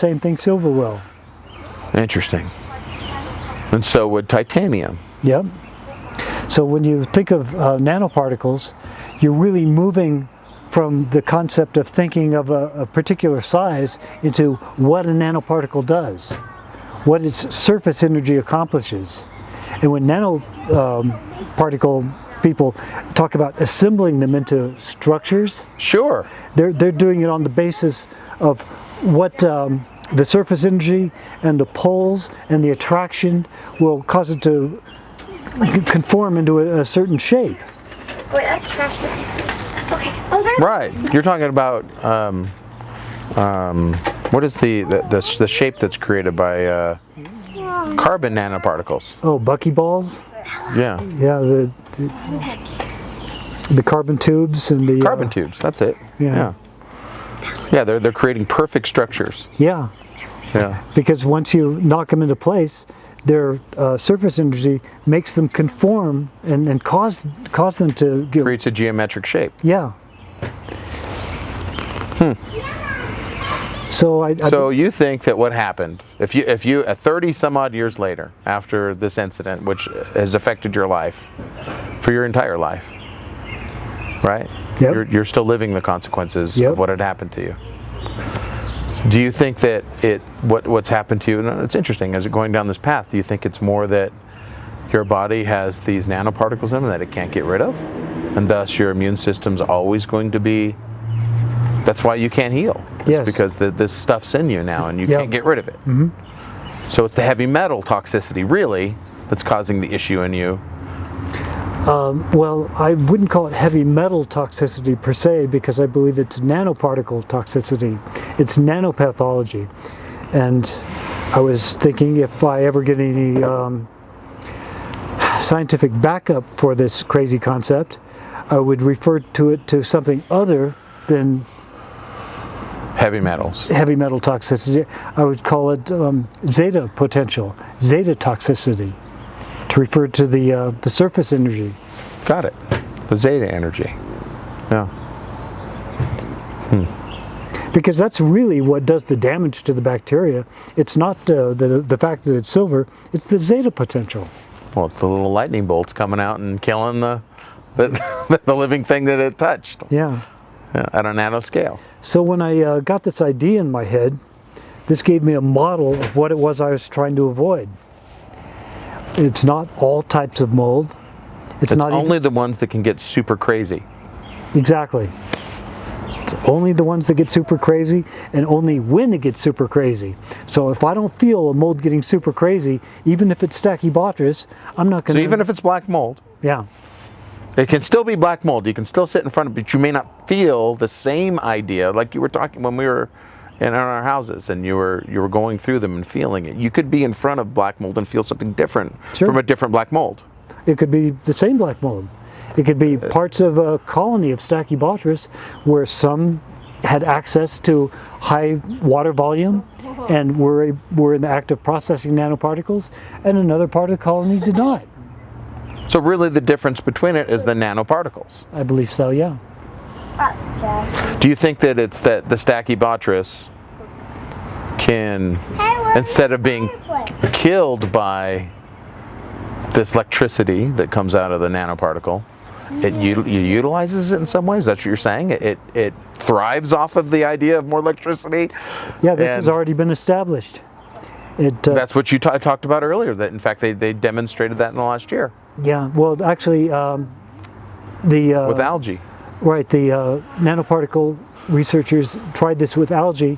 Same thing silver will. Interesting. And so would titanium. Yep. So when you think of nanoparticles, you're really moving from the concept of thinking of a particular size into what a nanoparticle does, what its surface energy accomplishes. And when nanoparticle people talk about assembling them into structures, Sure. they're doing it on the basis of what the surface energy and the poles and the attraction will cause it to conform into a certain shape. Wait, that's trash. Okay. Oh, there's Right. You're talking about what is the shape that's created by carbon nanoparticles? Oh, buckyballs? Yeah. Yeah, the carbon tubes and the Carbon tubes. That's it. Yeah. Yeah. They're creating perfect structures. Yeah, Yeah. because once you knock them into place, their surface energy makes them conform and cause them to get. Creates a geometric shape. Yeah. So So you think that what happened, if you 30 some odd years later, after this incident, which has affected your life for your entire life, right? Yep. You're still living the consequences Yep. of what had happened to you. Do you think that what's happened to you, and it's interesting, as you're going down this path, do you think it's more that your body has these nanoparticles in it that it can't get rid of, and thus your immune system's always going to be, that's why you can't heal? Yes. Because this stuff's in you now and you Yep. can't get rid of it. Mm-hmm. So it's the heavy metal toxicity really that's causing the issue in you. Well, I wouldn't call it heavy metal toxicity per se, because I believe it's nanoparticle toxicity. It's nanopathology. And I was thinking, if I ever get any scientific backup for this crazy concept, I would refer to it to something other than Heavy metals. heavy metal toxicity. I would call it zeta potential, zeta toxicity, to refer to the surface energy. Got it. The zeta energy. Yeah. Because that's really what does the damage to the bacteria. It's not the fact that it's silver, it's the zeta potential. Well, it's the little lightning bolts coming out and killing the living thing that it touched. Yeah. Yeah, at a nanoscale. So when I got this idea in my head, this gave me a model of what it was I was trying to avoid. It's not all types of mold. It's not only the ones that can get super crazy. Exactly. It's only the ones that get super crazy, and only when it gets super crazy. So if I don't feel a mold getting super crazy, even if it's Stachybotrys, I'm not going to... So even if it's black mold, Yeah. it can still be black mold. You can still sit in front of it, but you may not feel the same idea like you were talking when we were in our houses and you were going through them and feeling it. You could be in front of black mold and feel something different Sure. from a different black mold. It could be the same black mold. It could be parts of a colony of Stachybotrys where some had access to high water volume and were in the act of processing nanoparticles, and another part of the colony did not. So really the difference between it is the nanoparticles. I believe so, yeah. Do you think that it's that the Stachybotrys can, instead of being killed by this electricity that comes out of the nanoparticle, it utilizes it in some ways? That's what you're saying? It thrives off of the idea of more electricity? Yeah, this has already been established. That's what you talked about earlier, that in fact they demonstrated that in the last year. Yeah, well actually With algae. Right, the nanoparticle researchers tried this with algae,